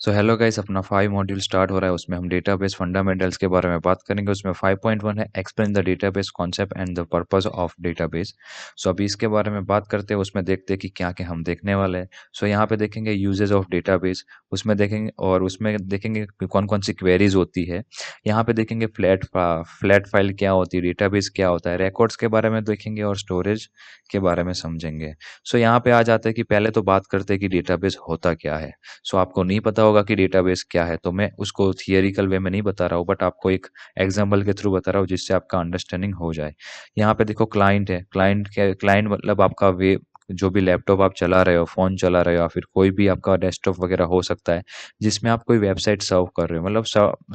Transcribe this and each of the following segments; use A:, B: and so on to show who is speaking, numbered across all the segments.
A: So hello guys, अपना 5 module start हो रहा है। उसमें हम डेटाबेस फंडामेंटल्स के बारे में बात करेंगे। उसमें 5.1 है explain the database concept and the purpose of database. So अभी इसके बारे में बात करते हैं। उसमें देखते हैं कि क्या क्या हम देखने वाले हैं। सो यहाँ पे देखेंगे यूजेज ऑफ डेटाबेस, उसमें देखेंगे और उसमें देखेंगे कौन कौन सी क्वेरीज होती है। यहाँ पे देखेंगे फ्लैट फाइल क्या होती है, डेटाबेस क्या होता है, रिकॉर्ड्स के बारे में देखेंगे और स्टोरेज के बारे में समझेंगे। सो यहाँ पे आ जाता है कि पहले तो बात करते हैं कि डेटाबेस होता क्या है। सो आपको नहीं पता होगा कि डेटाबेस क्या है, तो मैं उसको थियरिकल वे में नहीं बता रहा हूँ, बट आपको एक एग्जांपल के थ्रू बता रहा हूँ जिससे आपका अंडरस्टैंडिंग हो जाए। यहाँ पे देखो क्लाइंट है। क्लाइंट मतलब आपका वे जो भी लैपटॉप आप चला रहे हो, फोन चला रहे हो, या फिर कोई भी आपका डेस्कटॉप वगैरह हो सकता है जिसमें आप कोई वेबसाइट सर्व कर रहे हो, मतलब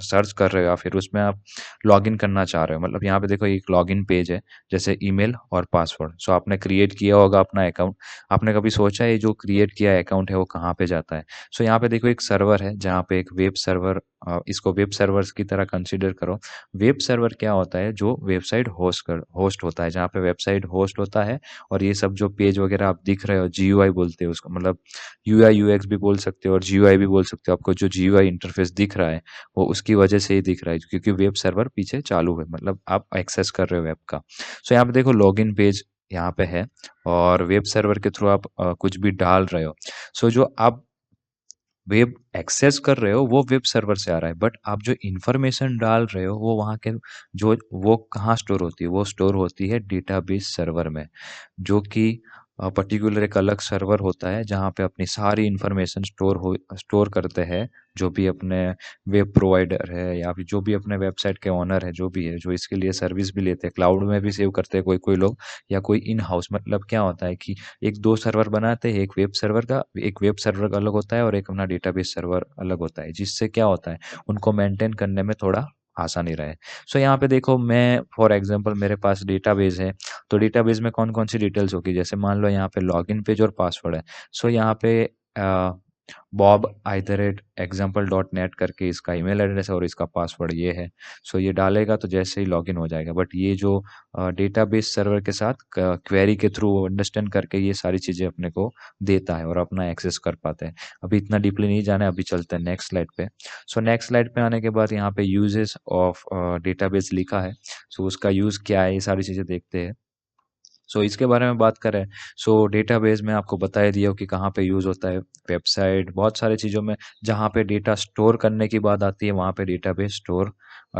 A: सर्च कर रहे हो, या फिर उसमें आप लॉगिन करना चाह रहे हो। मतलब यहाँ पे देखो एक लॉगिन पेज है, जैसे ईमेल और पासवर्ड। सो आपने क्रिएट किया होगा अपना अकाउंट। आपने कभी सोचा है ये जो क्रिएट किया अकाउंट है वो कहाँ पे जाता है? सो यहाँ पे देखो एक सर्वर है जहाँ पे एक वेब सर्वर, इसको वेब सर्वर्स की तरह कंसीडर करो। वेब सर्वर क्या होता है? जो वेबसाइट होस्ट होता है, जहाँ पे वेबसाइट होस्ट होता है। और ये सब जो पेज वगैरह आप दिख रहे हो, जीयूआई बोलते हैं उसको, मतलब यूआई यूएक्स भी बोल सकते हो और जीयूआई भी बोल सकते हो। आपको जो जीयूआई इंटरफेस दिख रहा है वो उसकी वजह से ही दिख रहा है, क्योंकि वेब सर्वर पीछे चालू है, मतलब आप एक्सेस कर रहे हो वेब का। सो यहाँ पे देखो लॉगिन पेज यहाँ पे है, और वेब सर्वर के थ्रू आप कुछ भी डाल रहे हो। सो जो आप वेब एक्सेस कर रहे हो वो वेब सर्वर से आ रहा है, बट आप जो इंफॉर्मेशन डाल रहे हो वो वहाँ के जो वो कहाँ स्टोर होती है? वो स्टोर होती है डेटाबेस सर्वर में, जो कि पर्टिकुलर एक अलग सर्वर होता है जहाँ पे अपनी सारी इंफॉर्मेशन स्टोर करते हैं। जो भी अपने वेब प्रोवाइडर है या फिर जो भी अपने वेबसाइट के ओनर है, जो भी है, जो इसके लिए सर्विस भी लेते हैं, क्लाउड में भी सेव करते हैं कोई कोई लोग, या कोई इन हाउस। मतलब क्या होता है कि एक दो सर्वर बनाते हैं, एक वेब सर्वर अलग होता है और एक अपना डेटाबेस सर्वर अलग होता है, जिससे क्या होता है उनको मेंटेन करने में थोड़ा आसानी रहे। सो यहाँ पे देखो, मैं फॉर एग्जांपल मेरे पास डेटाबेस है, तो डेटाबेस में कौन कौन सी डिटेल्स होगी? जैसे मान लो यहाँ पे लॉगिन पेज और पासवर्ड है। सो यहाँ पे bob@example.net करके इसका ईमेल एड्रेस है और इसका पासवर्ड ये है। सो ये डालेगा तो जैसे ही लॉगिन हो जाएगा। बट ये जो डेटाबेस सर्वर के साथ क्वेरी के थ्रू अंडरस्टैंड करके ये सारी चीज़ें अपने को देता है और अपना एक्सेस कर पाते हैं। अभी इतना डीपली नहीं जाना है, अभी चलते हैं नेक्स्ट स्लाइड पे। सो नेक्स्ट स्लाइड पे आने के बाद यहाँ पे यूजेस ऑफ डेटाबेस लिखा है। सो उसका यूज़ क्या है, ये सारी चीज़ें देखते हैं। सो इसके बारे में बात करें, सो डेटाबेस में आपको बता ही दिया हो कि कहाँ पे यूज़ होता है। वेबसाइट, बहुत सारी चीज़ों में जहाँ पे डेटा स्टोर करने की बात आती है वहाँ पे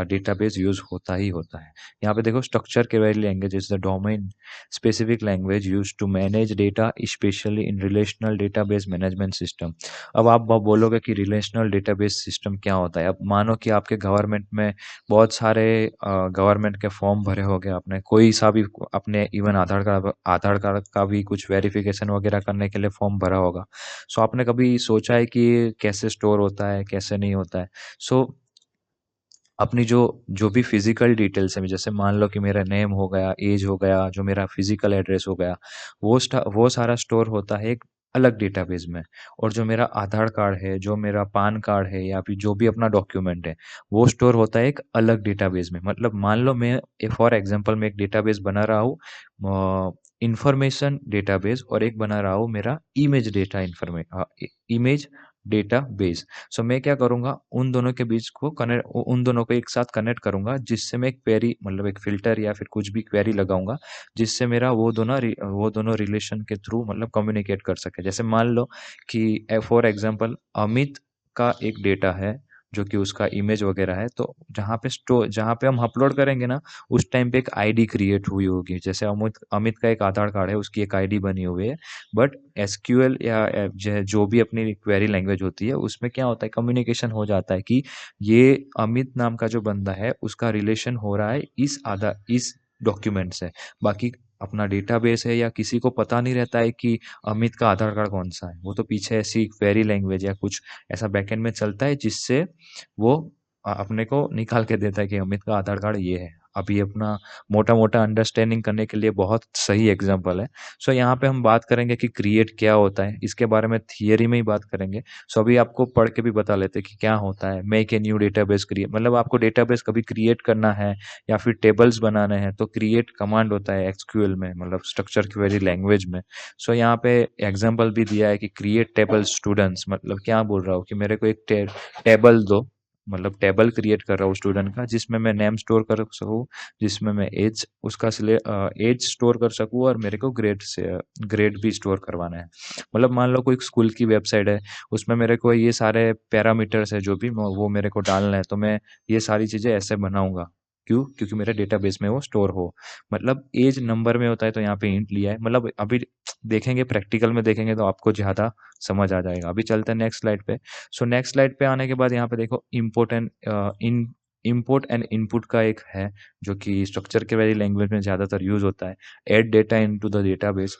A: डेटाबेस यूज़ होता ही होता है। यहाँ पे देखो structure query language is the domain specific language used to manage data, specially in relational database management system. अब आप बोलोगे कि रिलेशनल डेटाबेस सिस्टम क्या होता है? अब मानो कि आपके गवर्नमेंट में बहुत सारे गवर्नमेंट के फॉर्म भरे होंगे आपने, कोई सा भी अपने, इवन आधार कार्ड का भी कुछ वेरिफिकेशन वगैरह करने के लिए फॉर्म भरा होगा। सो आपने कभी सोचा है कि ये कैसे स्टोर होता है, कैसे नहीं होता है? सो अपनी जो जो भी फिजिकल डिटेल्स है, जैसे मान लो कि मेरा नेम हो गया, एज हो गया, जो मेरा फिजिकल एड्रेस हो गया, वो सारा स्टोर होता है एक अलग डेटाबेस में। और जो मेरा आधार कार्ड है, जो मेरा पान कार्ड है, या फिर जो भी अपना डॉक्यूमेंट है, वो स्टोर होता है एक अलग डेटाबेस में। मतलब मान लो मैं फॉर एग्जांपल मैं एक डेटाबेस बना रहा हूँ, इंफॉर्मेशन डेटाबेस, और एक बना रहा हूँ मेरा इमेज डेटा बेस। सो मैं क्या करूँगा, उन दोनों को एक साथ कनेक्ट करूँगा, जिससे मैं एक क्वेरी, मतलब एक फ़िल्टर या फिर कुछ भी क्वेरी लगाऊँगा, जिससे मेरा वो दोनों रिलेशन के थ्रू मतलब कम्युनिकेट कर सके। जैसे मान लो कि फॉर एग्ज़ाम्पल अमित का एक डेटा है, जो कि उसका इमेज वगैरह है, तो जहाँ पे हम अपलोड करेंगे ना, उस टाइम पे एक आईडी क्रिएट हुई होगी। जैसे अमित का एक आधार कार्ड है, उसकी एक आईडी बनी हुई है। बट एसक्यूएल या जो भी अपनी क्वेरी लैंग्वेज होती है, उसमें क्या होता है, कम्युनिकेशन हो जाता है कि ये अमित नाम का जो बंदा है उसका रिलेशन हो रहा है इस डॉक्यूमेंट से। बाकी अपना डेटाबेस है या किसी को पता नहीं रहता है कि अमित का आधार कार्ड कौन सा है। वो तो पीछे ऐसी क्वेरी लैंग्वेज या कुछ ऐसा बैकएंड में चलता है जिससे वो अपने को निकाल के देता है कि अमित का आधार कार्ड ये है। अभी अपना मोटा-मोटा अंडरस्टैंडिंग करने के लिए बहुत सही एग्ज़ाम्पल है। सो यहाँ पे हम बात करेंगे कि क्रिएट क्या होता है, इसके बारे में थियरी में ही बात करेंगे। सो अभी आपको पढ़ के भी बता लेते हैं कि क्या होता है। Make a new database create, मतलब आपको डेटाबेस कभी क्रिएट करना है या फिर टेबल्स बनाने हैं तो क्रिएट कमांड होता है एसक्यूएल में, मतलब स्ट्रक्चर क्वेरी लैंग्वेज में। सो यहाँ पे एग्जांपल भी दिया है कि क्रिएट टेबल स्टूडेंट्स, मतलब क्या बोल रहा हूँ कि मेरे को एक टेबल दो, मतलब टेबल क्रिएट कर रहा हूँ स्टूडेंट का, जिसमें मैं नेम स्टोर कर सकूँ, जिसमें मैं एज उसका एज स्टोर कर सकूँ, और मेरे को ग्रेड से ग्रेड भी स्टोर करवाना है। मतलब मान लो कोई स्कूल की वेबसाइट है, उसमें मेरे को ये सारे पैरामीटर्स है जो भी वो मेरे को डालना है, तो मैं ये सारी चीज़ें ऐसे बनाऊंगा। क्यों? क्योंकि मेरे डेटाबेस में वो स्टोर हो। मतलब एज नंबर में होता है तो यहाँ पे इंट लिया है। मतलब अभी देखेंगे, प्रैक्टिकल में देखेंगे तो आपको ज़्यादा समझ आ जाएगा। अभी चलते हैं नेक्स्ट स्लाइड पे। सो नेक्स्ट स्लाइड पे आने के बाद यहाँ पे देखो इम्पोर्ट एंड इनपुट का एक है, जो कि स्ट्रक्चर के वेरी लैंग्वेज में ज़्यादातर यूज होता है। Add data into the database,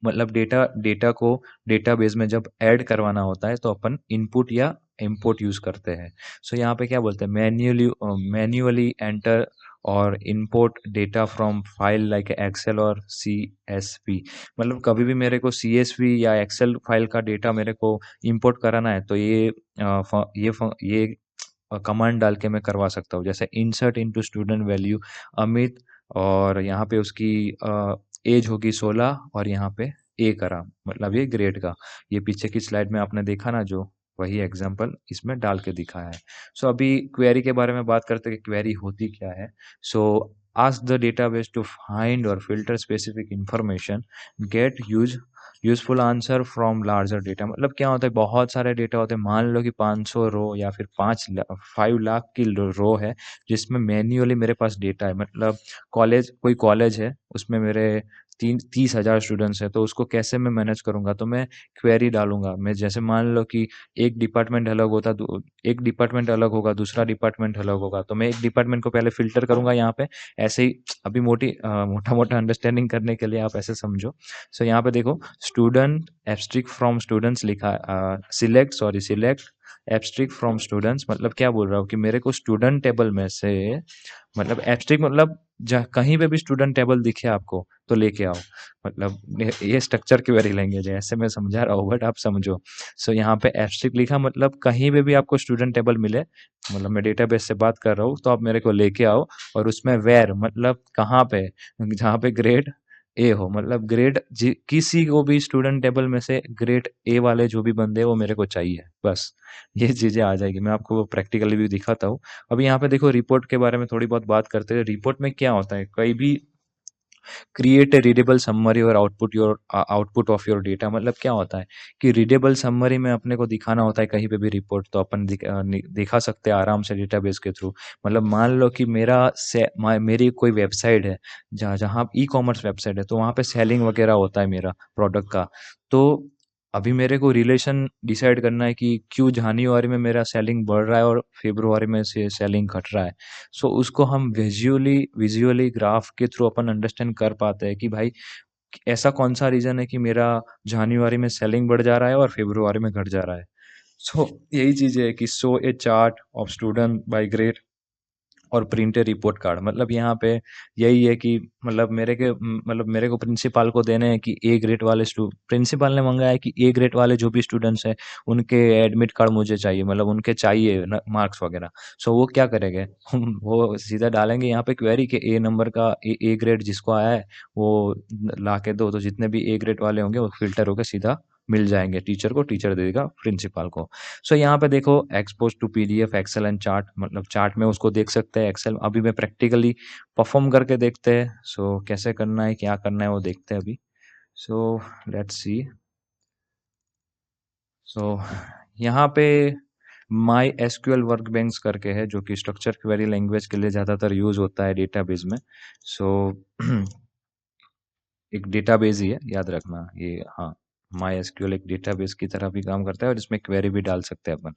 A: मतलब डेटा डेटा को डेटाबेस में जब ऐड करवाना होता है तो अपन इनपुट या इंपोर्ट यूज करते हैं। सो यहाँ पे क्या बोलते हैं, मैन्युअली एंटर और import data from file like Excel और CSV। मतलब कभी भी मेरे को CSV या एक्सेल फाइल का डेटा मेरे को इंपोर्ट कराना है तो ये कमांड डाल के मैं करवा सकता हूँ। जैसे insert into student value Amit, और यहाँ पे उसकी एज होगी 16, और यहाँ पे ए करा, मतलब ये ग्रेड का। ये पीछे की स्लाइड में आपने देखा ना, जो वही एग्जांपल इसमें डाल के दिखाया है। सो अभी क्वेरी के बारे में बात करते हैं कि क्वेरी होती क्या है। So ask the database to find और filter specific information, get useful answer from larger data. मतलब क्या होता है, बहुत सारे डेटा होते हैं। मान लो कि 500 रो या फिर 5 लाख की रो है, जिसमें मैन्युअली मेरे पास डेटा है। मतलब कोई कॉलेज है, उसमें मेरे 30,000 स्टूडेंट्स हैं, तो उसको कैसे मैं मैनेज करूंगा, तो मैं क्वेरी डालूंगा। मैं जैसे मान लो कि एक डिपार्टमेंट अलग होगा, दूसरा डिपार्टमेंट अलग होगा, तो मैं एक डिपार्टमेंट को पहले फिल्टर करूंगा यहाँ पे। ऐसे ही अभी मोटा मोटा अंडरस्टैंडिंग करने के लिए आप ऐसे समझो। सो यहाँ पे देखो, स्टूडेंट एब्स्ट्रिक्ट फ्रॉम स्टूडेंट्स लिखा है, सिलेक्ट एब्स्ट्रिक्ट फ्रॉम स्टूडेंट्स। मतलब क्या बोल रहा हूँ कि मेरे को स्टूडेंट टेबल में से, मतलब एब्स्ट्रिक्ट मतलब कहीं पे भी स्टूडेंट टेबल दिखे आपको तो लेके आओ। मतलब ये स्ट्रक्चर की वेरी लैंग्वेज है, ऐसे मैं समझा रहा हूँ बट आप समझो। सो यहाँ पे एब्स्ट्रिक्ट लिखा, मतलब कहीं पे भी आपको स्टूडेंट टेबल मिले, मतलब मैं डेटाबेस से बात कर रहा हूँ, तो आप मेरे को लेके आओ। और उसमें वेर, मतलब कहाँ पे, जहाँ पे ग्रेड ए हो, मतलब किसी को भी स्टूडेंट टेबल में से ग्रेड ए वाले जो भी बंदे हैं वो मेरे को चाहिए, बस। ये चीजें आ जाएगी, मैं आपको प्रैक्टिकली भी दिखाता हूँ। अभी यहाँ पे देखो, रिपोर्ट के बारे में थोड़ी बहुत बात करते हैं। रिपोर्ट में क्या होता है, कई भी क्रिएट ए रीडेबल समरी और आउटपुट ऑफ योर डेटा। मतलब क्या होता है कि रीडेबल समरी में अपने को दिखाना होता है कहीं पे भी रिपोर्ट, तो अपन दिखा सकते हैं आराम से डेटाबेस के थ्रू। मतलब मान लो कि मेरी कोई वेबसाइट है, जहाँ जहाँ ई कॉमर्स वेबसाइट है, तो वहाँ पे सेलिंग वगैरह होता है मेरा प्रोडक्ट का। तो अभी मेरे को रिलेशन डिसाइड करना है कि क्यों जनवरी में मेरा सेलिंग बढ़ रहा है और फरवरी में से सेलिंग घट रहा है। सो उसको हम विजुअली ग्राफ के थ्रू अपन अंडरस्टैंड कर पाते हैं कि भाई ऐसा कौन सा रीजन है कि मेरा जनवरी में सेलिंग बढ़ जा रहा है और फरवरी में घट जा रहा है। सो यही चीज है कि show a chart of student by grade और प्रिंट ए रिपोर्ट कार्ड। मतलब यहाँ पे यही है कि मतलब मेरे को प्रिंसिपल को देने हैं कि ए ग्रेड वाले प्रिंसिपल ने मंगाया है कि ए ग्रेड वाले जो भी स्टूडेंट्स हैं उनके एडमिट कार्ड मुझे चाहिए, मतलब उनके चाहिए मार्क्स वगैरह। सो वो क्या करेंगे वो सीधा डालेंगे यहाँ पे क्वेरी के ए नंबर का ए ग्रेड जिसको आया है वो ला के दो, तो जितने भी ए ग्रेड वाले होंगे वो फिल्टर होकर सीधा मिल जाएंगे टीचर को, टीचर देगा प्रिंसिपल को। सो यहाँ पे देखो, expose to PDF Excel and chart, मतलब चार्ट में उसको देख सकते हैं, एक्सेल अभी मैं प्रैक्टिकली परफॉर्म करके देखते हैं। सो कैसे करना है, क्या करना है वो देखते हैं अभी। So let's see. सो यहाँ पे माई एसक्यूएल वर्कबेंच करके है, जो कि स्ट्रक्चर क्वेरी लैंग्वेज के लिए ज़्यादातर यूज होता है डेटाबेस में। सो एक डेटाबेस ही है, याद रखना ये। हाँ, माई एसक्यूएल एक डेटाबेस की तरह भी काम करता है और इसमें क्वेरी भी डाल सकते हैं अपन।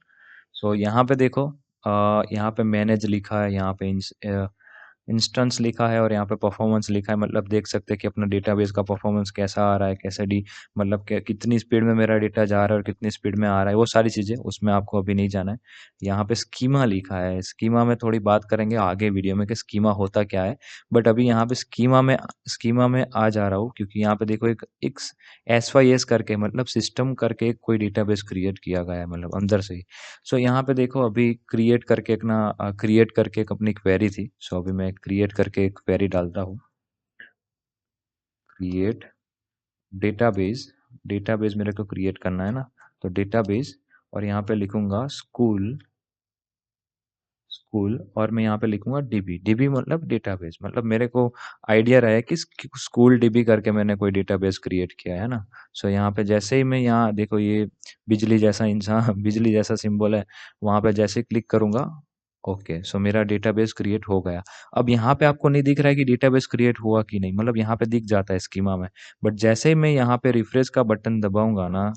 A: सो यहाँ पे देखो, यहाँ पे मैनेज लिखा है, यहाँ पे इंस्टेंस लिखा है और यहाँ पे परफॉर्मेंस लिखा है, मतलब देख सकते हैं कि अपना डेटाबेस का परफॉर्मेंस कैसा आ रहा है, कैसे डी मतलब कितनी स्पीड में मेरा डेटा जा रहा है और कितनी स्पीड में आ रहा है, वो सारी चीज़ें उसमें आपको अभी नहीं जाना है। यहाँ पे स्कीमा लिखा है, स्कीमा में थोड़ी बात करेंगे आगे वीडियो में कि स्कीमा होता क्या है, बट अभी यहाँ पे स्कीमा में आ जा रहा हूँ क्योंकि यहाँ पे देखो एक SYS करके मतलब सिस्टम करके एक कोई डेटाबेस क्रिएट किया गया है, मतलब अंदर से ही। सो यहाँ पे देखो अभी क्रिएट करके एक अपनी क्वेरी थी। सो अभी मैं क्रिएट करके एक क्वेरी डालता हूँ, क्रिएट डेटाबेस। डेटाबेस मेरे को क्रिएट करना है ना, तो डेटाबेस और यहाँ पे लिखूंगा स्कूल स्कूल और मैं यहाँ पे लिखूंगा डीबी। डीबी मतलब डेटाबेस, मतलब मेरे को आइडिया रहा है कि स्कूल डीबी करके मैंने कोई डेटाबेस क्रिएट किया है ना। सो यहाँ पे जैसे ही मैं यहाँ देखो ये बिजली जैसा इंसान बिजली जैसा सिंबल है, वहां पे जैसे क्लिक करूंगा, ओके, सो मेरा डेटाबेस क्रिएट हो गया। अब यहाँ पे आपको नहीं दिख रहा है कि डेटाबेस क्रिएट हुआ कि नहीं, मतलब यहाँ पे दिख जाता है स्कीमा में, बट जैसे ही मैं यहाँ पे रिफ्रेश का बटन दबाऊंगा ना,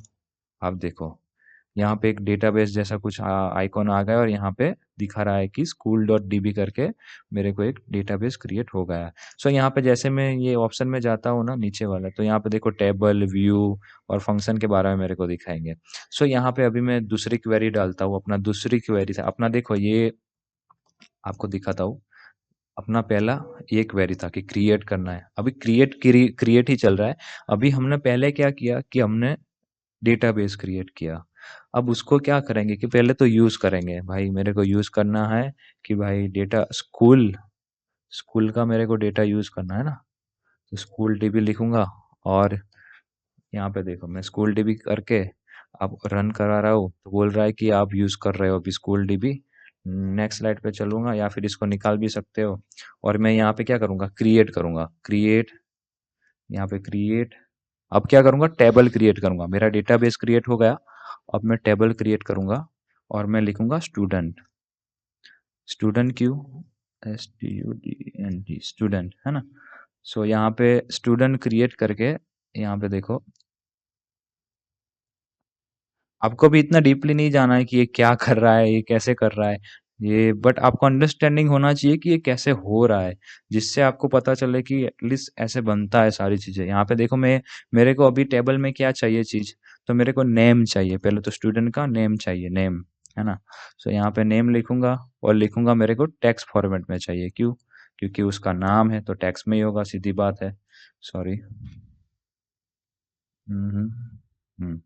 A: आप देखो यहाँ पे एक डेटाबेस जैसा कुछ आइकॉन आ गया और यहाँ पे दिखा रहा है कि school.db करके मेरे को एक डेटाबेस क्रिएट हो गया है। सो यहाँ पे जैसे मैं ये ऑप्शन में जाता हूँ ना नीचे वाला, तो यहाँ पे देखो टेबल व्यू और फंक्शन के बारे में मेरे को दिखाएंगे। सो यहाँ पे अभी मैं दूसरी क्वेरी डालता हूँ, अपना दूसरी क्वेरी था अपना, देखो ये आपको दिखाता हूँ। अपना पहला ये क्वेरी था कि क्रिएट करना है, अभी क्रिएट ही चल रहा है। अभी हमने पहले क्या किया कि हमने डेटाबेस क्रिएट किया। अब उसको क्या करेंगे कि पहले तो यूज़ करेंगे, भाई मेरे को यूज़ करना है कि भाई डेटा स्कूल स्कूल का मेरे को डेटा यूज़ करना है ना, तो स्कूल डीबी लिखूंगा और यहाँ पे देखो मैं स्कूल डीबी करके अब रन करा रहा हूँ, तो बोल रहा है कि आप यूज़ कर रहे हो अभी स्कूल डीबी। नेक्स्ट स्लाइड पे चलूंगा या फिर इसको निकाल भी सकते हो, और मैं यहाँ पे क्या करूँगा, क्रिएट करूँगा, क्रिएट, यहाँ पे क्रिएट। अब क्या करूँगा, टेबल क्रिएट करूँगा, मेरा डेटाबेस क्रिएट हो गया। अब मैं टेबल क्रिएट करूँगा और मैं लिखूँगा student. Student Q, STUDENT, student है ना। सो यहाँ पे स्टूडेंट क्रिएट करके यहाँ पे देखो, आपको भी इतना डीपली नहीं जाना है कि ये क्या कर रहा है, ये कैसे कर रहा है, ये बट आपको अंडरस्टैंडिंग होना चाहिए कि ये कैसे हो रहा है, जिससे आपको पता चले कि एटलीस्ट ऐसे बनता है सारी चीज़ें। यहाँ पे देखो मैं, मेरे को अभी टेबल में क्या चाहिए चीज़, तो मेरे को नेम चाहिए, पहले तो स्टूडेंट का नेम चाहिए, नेम है ना। सो यहाँ पे नेम लिखूंगा और लिखूंगा मेरे को टेक्स्ट फॉर्मेट में चाहिए, क्यों, क्योंकि उसका नाम है तो टेक्स्ट में ही होगा, सीधी बात है। सॉरी। हम्म हम्म।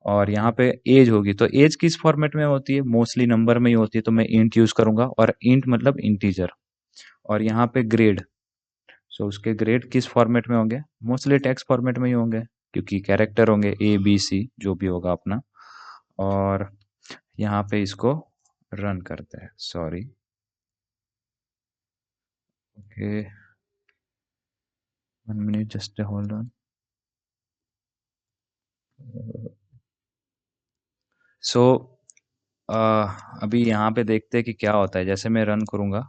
A: और यहाँ पे एज होगी, तो एज किस फॉर्मेट में होती है, मोस्टली नंबर में ही होती है, तो मैं इंट यूज करूंगा, और इंट मतलब इंटीजर। और यहाँ पे ग्रेड, सो उसके ग्रेड किस फॉर्मेट में होंगे, मोस्टली टेक्स्ट फॉर्मेट में ही होंगे, क्योंकि कैरेक्टर होंगे ABC जो भी होगा अपना। और यहाँ पे इसको रन करते हैं, sorry, okay, 1 minute, just hold on. So अभी यहाँ पे देखते हैं कि क्या होता है, जैसे मैं रन करूँगा।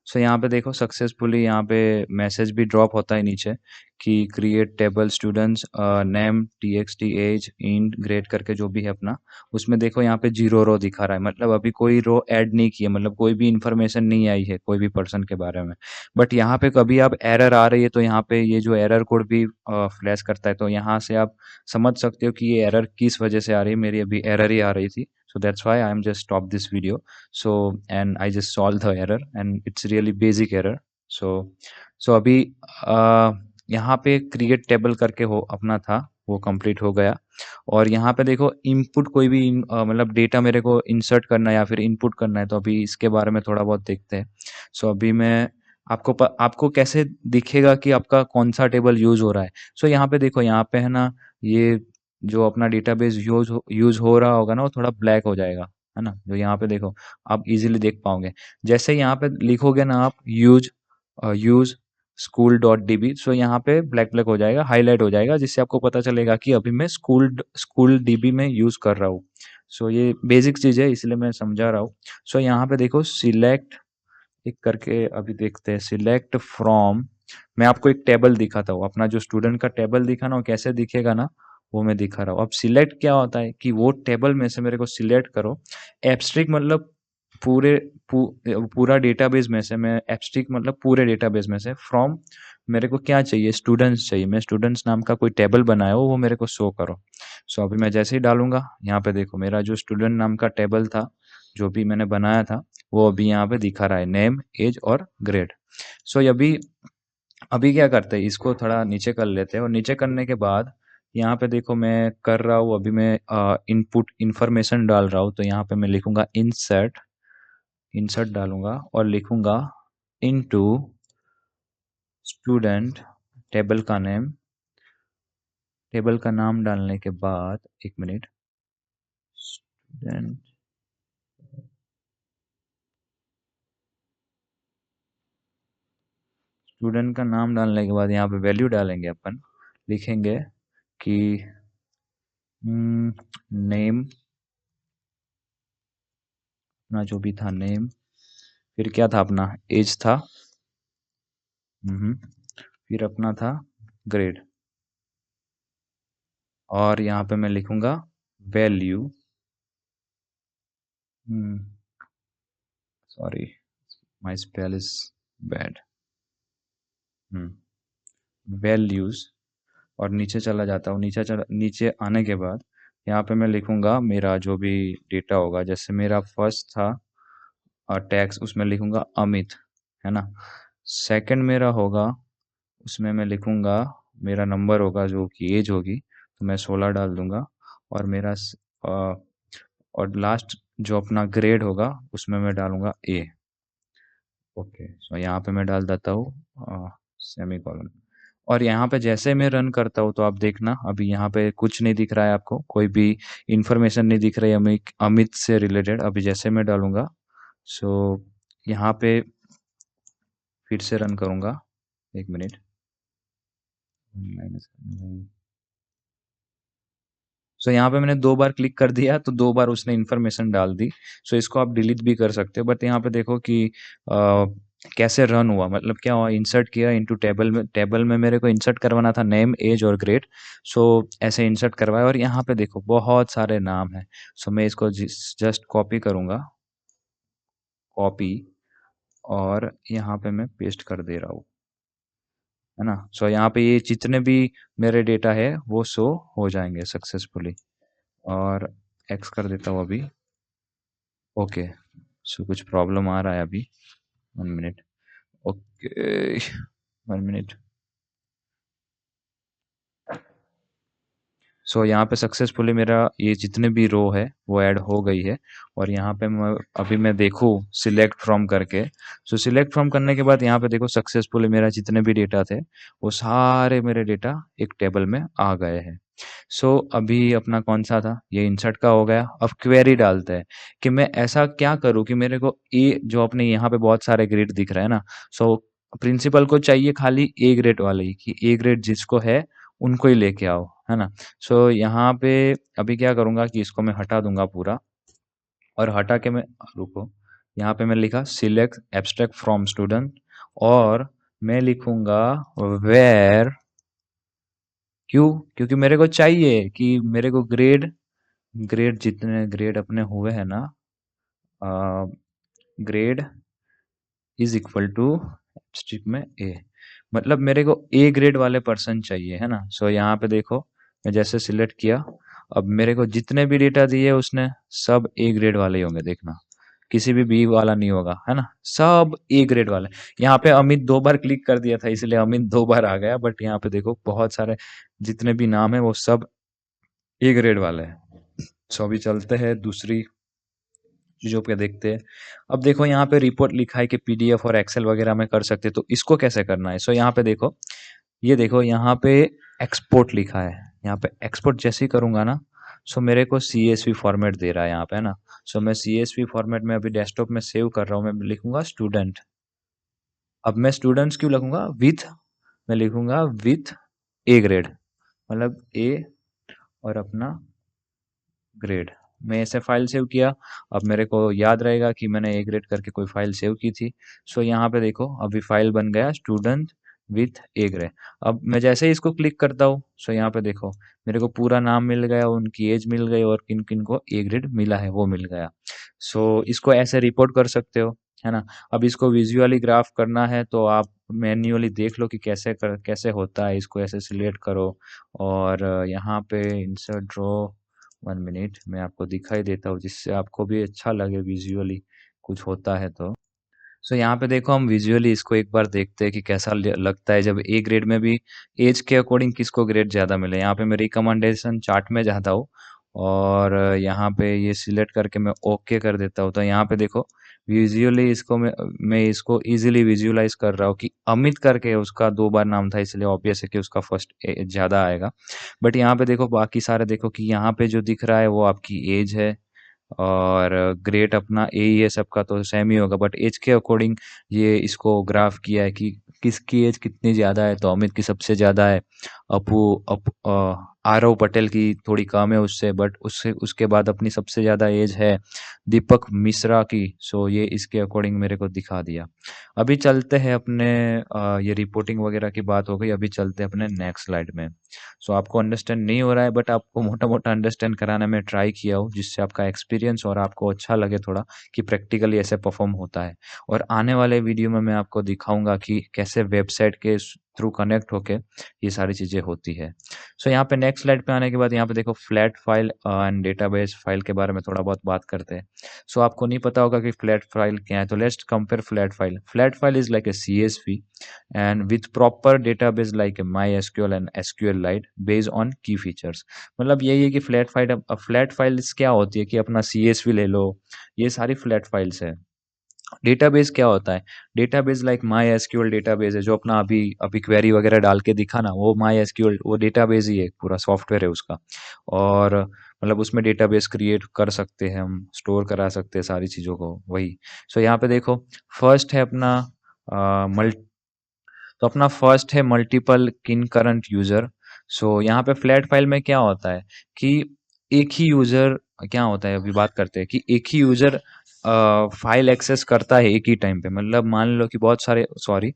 A: सो यहाँ पे देखो सक्सेसफुली यहाँ पे मैसेज भी ड्रॉप होता है नीचे कि create table students name TXT as int grade करके जो भी है अपना, उसमें देखो यहाँ पे 0 रो दिखा रहा है, मतलब अभी कोई रो ऐड नहीं की है, मतलब कोई भी इंफॉर्मेशन नहीं आई है कोई भी पर्सन के बारे में। बट यहाँ पे कभी आप एरर आ रही है तो यहाँ पे ये जो एरर कोड भी फ्लैश करता है, तो यहाँ से आप समझ सकते हो कि ये एरर किस वजह से आ रही है, मेरी अभी एरर ही आ रही थी। So that's why I'm just stop this video. So and I just solved the error and it's really basic error. So अभी यहाँ पे क्रिएट टेबल करके हो अपना था, वो कंप्लीट हो गया। और यहाँ पे देखो इनपुट कोई भी मतलब डेटा मेरे को इंसर्ट करना है या फिर इनपुट करना है, तो अभी इसके बारे में थोड़ा बहुत देखते हैं। सो अभी मैं आपको कैसे दिखेगा कि आपका कौन सा टेबल यूज हो रहा है। सो यहाँ पे देखो, यहाँ पे है ना, ये जो अपना डेटाबेस यूज हो रहा होगा ना, वो थोड़ा ब्लैक हो जाएगा, है ना, जो यहाँ पे देखो आप इजीली देख पाओगे। जैसे यहाँ पे लिखोगे ना आप यूज school.db, सो यहाँ पे ब्लैक ब्लैक हो जाएगा, हाईलाइट हो जाएगा, जिससे आपको पता चलेगा कि अभी मैं स्कूल डीबी में यूज कर रहा हूँ। सो ये बेसिक चीज है, इसलिए मैं समझा रहा हूँ। सो यहाँ पे देखो सिलेक्ट एक करके अभी देखते हैं, सिलेक्ट फ्रॉम, मैं आपको एक टेबल दिखाता हूँ, अपना जो स्टूडेंट का टेबल दिखा ना, वो कैसे दिखेगा ना, वो मैं दिखा रहा हूँ। अब सिलेक्ट क्या होता है कि वो टेबल में से मेरे को सिलेक्ट करो। एब्स्ट्रिक्ट मतलब पूरे पूरा डेटाबेस में से मैं एब्स्ट्रैक्ट मतलब पूरे डेटाबेस में से फ्रॉम मेरे को क्या चाहिए, स्टूडेंट्स चाहिए। मैं स्टूडेंट्स नाम का कोई टेबल बनाया हो वो मेरे को शो करो। सो अभी मैं जैसे ही डालूंगा यहाँ पे देखो मेरा जो स्टूडेंट नाम का टेबल था जो भी मैंने बनाया था वो अभी यहाँ पे दिखा रहा है, नेम, एज और ग्रेड। सो अभी अभी क्या करते हैं, इसको थोड़ा नीचे कर लेते हैं और नीचे करने के बाद यहाँ पे देखो मैं कर रहा हूँ, अभी मैं इनपुट इंफॉर्मेशन डाल रहा हूँ। तो यहाँ पे मैं लिखूंगा इंसर्ट, इंसर्ट डालूंगा और लिखूंगा इनटू स्टूडेंट, टेबल का नेम, टेबल का नाम डालने के बाद एक मिनट, स्टूडेंट, स्टूडेंट का नाम डालने के बाद यहाँ पे वैल्यू डालेंगे अपन, लिखेंगे कि नेम, अपना जो भी था नेम, फिर क्या था अपना एज था, फिर अपना था ग्रेड, और यहाँ पे मैं लिखूंगा value, sorry my spell is bad, values, और नीचे चला जाता हूँ। नीचे आने के बाद यहाँ पे मैं लिखूंगा मेरा जो भी डेटा होगा, जैसे मेरा फर्स्ट था टैक्स, उसमें लिखूंगा अमित, है ना। सेकंड मेरा होगा, उसमें मैं लिखूंगा मेरा नंबर होगा जो कि एज होगी, तो मैं 16 डाल दूंगा। और मेरा और लास्ट जो अपना ग्रेड होगा उसमें मैं डालूंगा ए। ओके, सो यहाँ पे मैं डाल देता हूँ सेमी कॉलन। और यहाँ पे जैसे मैं रन करता हूँ तो आप देखना अभी यहाँ पे कुछ नहीं दिख रहा है, आपको कोई भी इंफॉर्मेशन नहीं दिख रही है अमित अमित से रिलेटेड। अभी जैसे मैं डालूंगा, सो यहाँ पे फिर से रन करूंगा, एक मिनट, माइनस, सो यहाँ पे मैंने 2 बार क्लिक कर दिया तो 2 बार उसने इन्फॉर्मेशन डाल दी। सो इसको आप डिलीट भी कर सकते हो, बट यहाँ पे देखो कि कैसे रन हुआ, मतलब क्या हुआ, इंसर्ट किया इनटू टेबल में, टेबल में मेरे को इंसर्ट करवाना था नेम, एज और ग्रेड। सो ऐसे इंसर्ट करवाया और यहाँ पे देखो बहुत सारे नाम है। सो मैं इसको जस्ट कॉपी करूंगा, कॉपी, और यहाँ पे मैं पेस्ट कर दे रहा हूँ, है ना। सो यहाँ पे ये जितने भी मेरे डेटा है वो शो हो जाएंगे सक्सेसफुली। और एक्स कर देता हूँ अभी। ओके, सो कुछ प्रॉब्लम आ रहा है अभी, 1 मिनट। Okay, 1 minute. सो यहाँ पे सक्सेसफुली मेरा ये जितने भी रो है वो ऐड हो गई है। और यहाँ पे मैं अभी मैं देखूँ सिलेक्ट फ्रॉम करके, सो सिलेक्ट फ्रॉम करने के बाद यहाँ पे देखो सक्सेसफुली मेरा जितने भी डेटा थे वो सारे मेरे डेटा एक टेबल में आ गए हैं। सो अभी अपना कौन सा था, ये इंसर्ट का हो गया। अब क्वेरी डालते हैं कि मैं ऐसा क्या करूँ कि मेरे को ए, जो अपने यहाँ पे बहुत सारे ग्रेड दिख रहे हैं ना, सो प्रिंसिपल को चाहिए खाली ए ग्रेड वाले ही, कि ए ग्रेड जिसको है उनको ही लेके आओ, है ना। सो यहाँ पे अभी क्या करूंगा कि इसको मैं हटा दूंगा पूरा, और हटा के मैं, रुको, यहाँ पे मैं लिखा सिलेक्ट एब्स्ट्रैक्ट फ्रॉम स्टूडेंट, और मैं लिखूंगा वेर, क्यों, क्योंकि मेरे को चाहिए कि मेरे को ग्रेड, ग्रेड जितने ग्रेड अपने हुए हैं ना, grade is equal to strip में ए, मतलब मेरे को ए ग्रेड वाले पर्सन चाहिए, है ना। सो यहाँ पे देखो मैं जैसे सिलेक्ट किया, अब मेरे को जितने भी डेटा दिए उसने सब ए ग्रेड वाले ही होंगे, देखना किसी भी बी वाला नहीं होगा, है ना, सब ए ग्रेड वाले। यहाँ पे अमित 2 बार क्लिक कर दिया था इसलिए अमित 2 बार आ गया, बट यहाँ पे देखो बहुत सारे जितने भी नाम है वो सब ए ग्रेड वाले हैं। सो अभी चलते हैं दूसरी चीजों पे देखते हैं। अब देखो यहाँ पे रिपोर्ट लिखा है कि पीडीएफ और एक्सेल वगैरह में कर सकते हैं, तो इसको कैसे करना है। सो यहाँ पे देखो, ये देखो यहाँ पे एक्सपोर्ट लिखा है, यहाँ पे एक्सपोर्ट जैसे ही करूंगा ना, सो मेरे को सीएसवी फॉर्मेट दे रहा है यहाँ पे, है ना। सो मैं सीएसवी फॉर्मेट में अभी डेस्कटॉप में सेव कर रहा हूँ, मैं लिखूंगा स्टूडेंट। अब मैं स्टूडेंट्स क्यों लिखूंगा, विथ, मैं लिखूंगा विथ ए ग्रेड, मतलब ए और अपना ग्रेड। मैं ऐसे फाइल सेव किया, अब मेरे को याद रहेगा कि मैंने ए ग्रेड करके कोई फाइल सेव की थी। सो यहाँ पे देखो अभी फाइल बन गया स्टूडेंट विथ ए ग्रेड। अब मैं जैसे ही इसको क्लिक करता हूँ, सो यहाँ पे देखो मेरे को पूरा नाम मिल गया, उनकी एज मिल गई और किन किन को ए ग्रेड मिला है वो मिल गया। सो इसको ऐसे रिपोर्ट कर सकते हो, है ना। अब इसको विजुअली ग्राफ करना है तो आप मैन्युअली देख लो कि कैसे होता है। इसको ऐसे सिलेक्ट करो और यहाँ पे इंसर्ट ड्रॉ, 1 मिनट मैं आपको दिखाई देता हूँ जिससे आपको भी अच्छा लगे विजुअली कुछ होता है तो। सो यहाँ पे देखो हम विजुअली इसको एक बार देखते हैं कि कैसा लगता है जब ए ग्रेड में भी एज के अकॉर्डिंग किसको ग्रेड ज़्यादा मिले। यहाँ पे मैं रिकमेंडेशन चार्ट में जाता हूँ और यहाँ पे ये सिलेक्ट करके मैं ओके कर देता हूँ। तो यहाँ पे देखो विजुअली इसको मैं इसको इजीली विजुअलाइज कर रहा हूँ कि अमित करके उसका 2 बार नाम था, इसलिए ऑब्वियस है कि उसका फर्स्ट ज़्यादा आएगा। बट यहाँ पे देखो बाकी सारे देखो कि यहाँ पे जो दिख रहा है वो आपकी एज है और ग्रेड अपना ए ही है, सबका तो सेम ही होगा। बट एज के अकॉर्डिंग ये इसको ग्राफ किया है कि किसकी एज कितनी ज़्यादा है। तो अमित की सबसे ज़्यादा है, आरव पटेल की थोड़ी कम है उससे, बट उससे उसके बाद अपनी सबसे ज़्यादा एज है दीपक मिश्रा की। सो ये इसके अकॉर्डिंग मेरे को दिखा दिया। अभी चलते हैं अपने ये रिपोर्टिंग वगैरह की बात हो गई, अभी चलते हैं अपने नेक्स्ट स्लाइड में। सो आपको अंडरस्टैंड नहीं हो रहा है बट आपको मोटा मोटा अंडरस्टैंड कराना मैं ट्राई किया हूँ जिससे आपका एक्सपीरियंस और आपको अच्छा लगे थोड़ा कि प्रैक्टिकली ऐसे परफॉर्म होता है। और आने वाले वीडियो में मैं आपको दिखाऊंगा कि कैसे वेबसाइट के थ्रू कनेक्ट होके ये सारी चीज़ें होती है। सो यहाँ पे नेक्स्ट स्लाइड पे आने के बाद यहाँ पे देखो flat file and database file के बारे में थोड़ा बहुत बात करते हैं। सो आपको नहीं पता होगा कि फ्लैट फाइल क्या है, तो let's compare flat file. Flat file is like a CSV and with proper database like MySQL and SQLite based on key features। मतलब यही है कि फ्लैट फाइल्स क्या होती है कि अपना CSV ले लो, ये सारी फ्लैट फाइल्स है। डेटाबेस क्या होता है, डेटाबेस लाइक MySQL डेटाबेस है जो अपना अभी अभी क्वेरी वगैरह डाल के दिखा ना, वो MySQL वो डेटाबेस ही है, पूरा सॉफ्टवेयर है उसका। और मतलब उसमें डेटाबेस क्रिएट कर सकते हैं हम, स्टोर करा सकते हैं सारी चीज़ों को वही। सो यहाँ पे देखो फर्स्ट है अपना मल्टी तो अपना फर्स्ट है मल्टीपल किनकरंट यूजर। सो यहाँ पे फ्लैट फाइल में क्या होता है कि एक ही यूजर, क्या होता है अभी बात करते हैं कि एक ही यूजर फाइल एक्सेस करता है एक ही टाइम पे। मतलब मान लो कि बहुत सारे सॉरी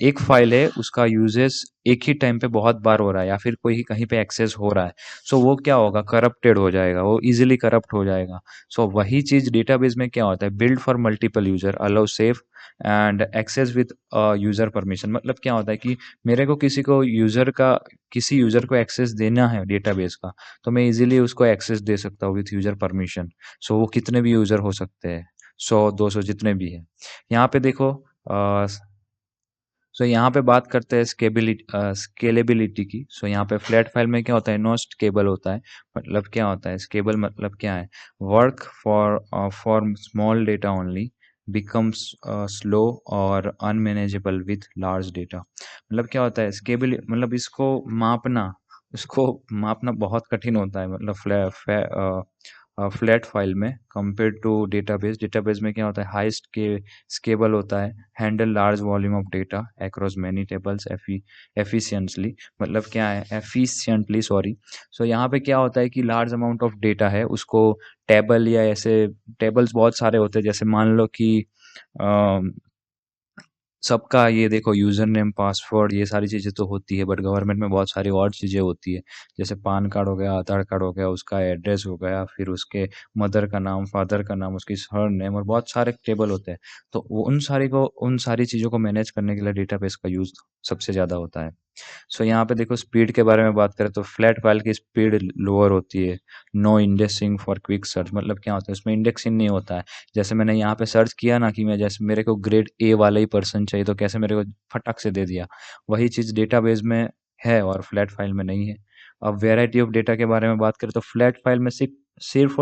A: एक फाइल है उसका यूजेस एक ही टाइम पे बहुत बार हो रहा है या फिर कोई कहीं पे एक्सेस हो रहा है। सो वो क्या होगा, करप्टेड हो जाएगा, वो इजीली करप्ट हो जाएगा। सो वही चीज डेटाबेस में क्या होता है, build for multiple user, allow safe and access with user permission. मतलब क्या होता है कि मेरे को किसी यूजर को एक्सेस देना है डेटाबेस का, तो मैं इजीली उसको एक्सेस दे सकता हूँ विथ यूजर परमिशन। सो वो कितने भी यूजर हो सकते हैं, 100 200 जितने भी है। यहाँ पे देखो सो यहाँ पे बात करते हैं स्केलेबिलिटी की। सो यहाँ पे फ्लैट फाइल में क्या होता है, नो स्केबल होता है। मतलब क्या होता है स्केबल, मतलब क्या है, work for small data only, becomes slow और अनमेनेजेबल विथ लार्ज डेटा। मतलब क्या होता है स्केबल, मतलब इसको मापना बहुत कठिन होता है। मतलब फ्लैट फाइल में कंपेयर टू डेटाबेस, डेटाबेस में क्या होता है हाईएस्ट के स्केबल होता है, handle large volume of data across many tables efficiently. मतलब क्या है एफिशिएंटली, सॉरी। सो यहाँ पे क्या होता है कि लार्ज अमाउंट ऑफ डेटा है उसको टेबल या ऐसे टेबल्स बहुत सारे होते हैं। जैसे मान लो कि सबका ये देखो यूजर नेम पासवर्ड ये सारी चीज़ें तो होती है, बट गवर्नमेंट में बहुत सारी और चीज़ें होती है। जैसे पान कार्ड हो गया, आधार कार्ड हो गया, उसका एड्रेस हो गया, फिर उसके मदर का नाम, फादर का नाम, उसकी सर नेम, और बहुत सारे टेबल होते हैं। तो वो उन सारी चीज़ों को मैनेज करने के लिए डेटाबेस का यूज़ सबसे ज़्यादा होता है। सो यहाँ पे देखो स्पीड के बारे में बात करें तो फ्लैट फाइल की स्पीड लोअर होती है। No indexing for quick search, मतलब क्या होता है उसमें इंडेक्सिंग नहीं होता है। जैसे मैंने यहाँ पे सर्च किया ना कि मैं जैसे मेरे को ग्रेड ए वाला ही पर्सन चाहिए, तो कैसे मेरे को फटक से दे दिया। वही चीज़ डेटाबेस में है और फ्लैट फाइल में नहीं है। अब वेराइटी ऑफ डेटा के बारे में बात करें तो फ्लैट फाइल में सिर्फ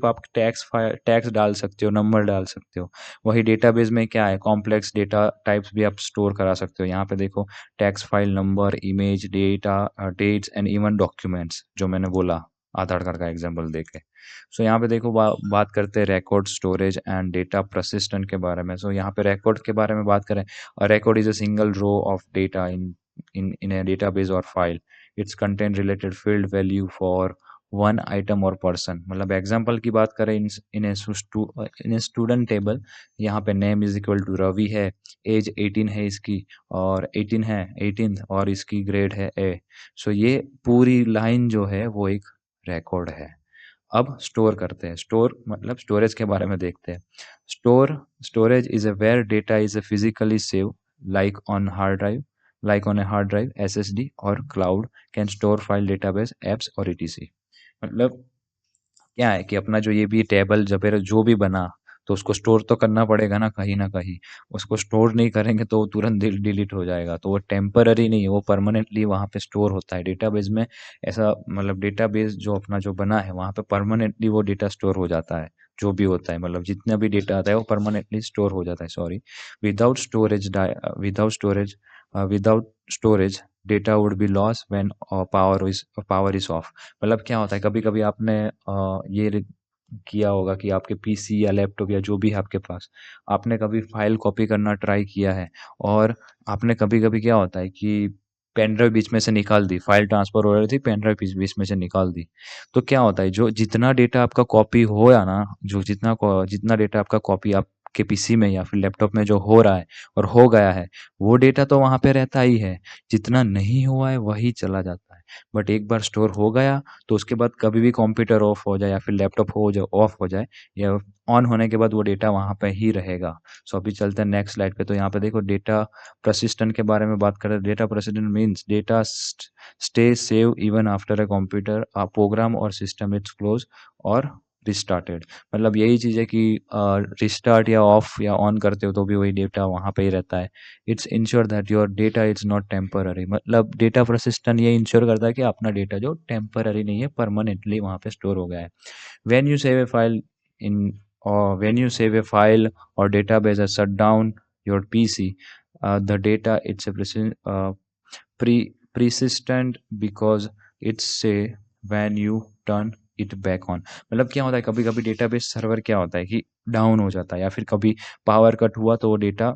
A: आप टैक्स डाल सकते हो, नंबर डाल सकते हो। वही डेटाबेस में क्या है, कॉम्प्लेक्स डेटा टाइप्स भी आप स्टोर करा सकते हो। यहाँ पे देखो text file, number, image, data, dates and even documents, जो मैंने बोला आधार कार्ड का एग्जांपल देके। सो यहाँ पे देखो बात करते हैं record storage and data persistent के बारे में। सो यहाँ पे रिकॉर्ड के बारे में बात करें, record is a single row of data in a database और file. It's content related field value for one item और पर्सन। मतलब एग्जांपल की बात करें इन ए स्टूडेंट टेबल, यहाँ पे name is equal to Ravi है, एज 18 है इसकी, और 18 और इसकी ग्रेड है ए। सो ये पूरी लाइन जो है वो एक रिकॉर्ड है। अब स्टोर करते हैं। स्टोर मतलब स्टोरेज के बारे में देखते हैं। Storage is a where data is a physically save like on a hard drive, SSD और cloud can store file, database, apps और ईटीसी। मतलब क्या है कि अपना जो ये भी टेबल जबेर जो भी बना, तो उसको स्टोर तो करना पड़ेगा ना कहीं न कहीं। उसको स्टोर नहीं करेंगे तो वो तुरंत डिलीट हो जाएगा। तो वो टेम्पररी नहीं है, वो परमानेंटली वहाँ पे स्टोर होता है। डेटाबेस में ऐसा मतलब डेटाबेस जो अपना जो बना है वहाँ पे परमानेंटली वो डेटा स्टोर हो जाता है। जो भी होता है मतलब जितना भी डेटा आता है वो परमानेंटली स्टोर हो जाता है, sorry. Without storage without storage without storage data would be lost when power is of. मतलब क्या होता है, कभी-कभी आपने किया होगा कि आपके पीसी या लैपटॉप या जो भी है आपके पास, आपने कभी फाइल कॉपी करना ट्राई किया है और आपने कभी-कभी क्या होता है कि पेन ड्राइव बीच में से निकाल दी, फाइल ट्रांसफर हो रही थी, पेन ड्राइव बीच में से निकाल दी। तो क्या होता है, जो जितना डेटा आपका कॉपी होया ना, जो जितना डेटा आपका कॉपी आपके पीसी में या फिर लैपटॉप में जो हो रहा है और हो गया है, वो डेटा तो वहाँ पे रहता ही है। जितना नहीं हुआ है वही चला जाता है। बट एक बार स्टोर हो गया तो उसके बाद कभी भी कंप्यूटर ऑफ हो जाए या फिर लैपटॉप हो जाए ऑफ हो जाए या ऑन होने के बाद वो डेटा वहाँ पे ही रहेगा। सो अभी चलते हैं नेक्स्ट स्लाइड पे। तो यहाँ पे देखो डेटा persistent के बारे में बात करें। Data persistent means data stay save even after a computer program और सिस्टम इट्स क्लोज और रिस्टार्टेड। मतलब यही चीज़ है कि रिस्टार्ट या ऑफ या ऑन करते हो तो भी वही डेटा वहाँ पे ही रहता है। It's ensure that your data is not temporary. मतलब डेटा persistent ये इंश्योर करता है कि अपना डेटा जो टेम्पररी नहीं है, परमानेंटली वहाँ पे स्टोर हो गया है। when you save a file in when you save a file or database or shut down your PC, the data it's a persistent because it's say when you turn it back on। मतलब क्या होता है, कभी कभी database server क्या होता है कि डाउन हो जाता है या फिर कभी पावर कट हुआ तो वो डेटा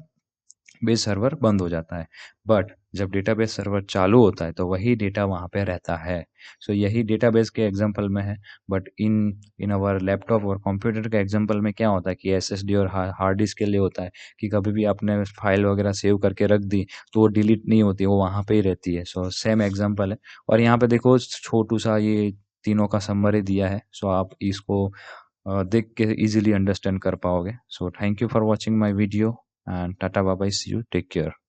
A: बेस सर्वर बंद हो जाता है। बट जब डेटाबेस सर्वर चालू होता है तो वही डेटा वहाँ पे रहता है। सो यही डेटाबेस के एग्जांपल में है। But in in our laptop और कंप्यूटर के एग्जांपल में क्या होता है कि एसएसडी और हार्ड डिस्क के लिए होता है कि कभी भी आपने फाइल वगैरह सेव करके रख दी तो वो डिलीट नहीं होती, वो वहाँ पे ही रहती है। सो सेम एग्जांपल है। और यहाँ पे देखो छोटू सा ये तीनों का समरी दिया है। सो आप इसको देख के इजीली अंडरस्टैंड कर पाओगे। So thank you for watching my video and Tata bye bye, see you, take care।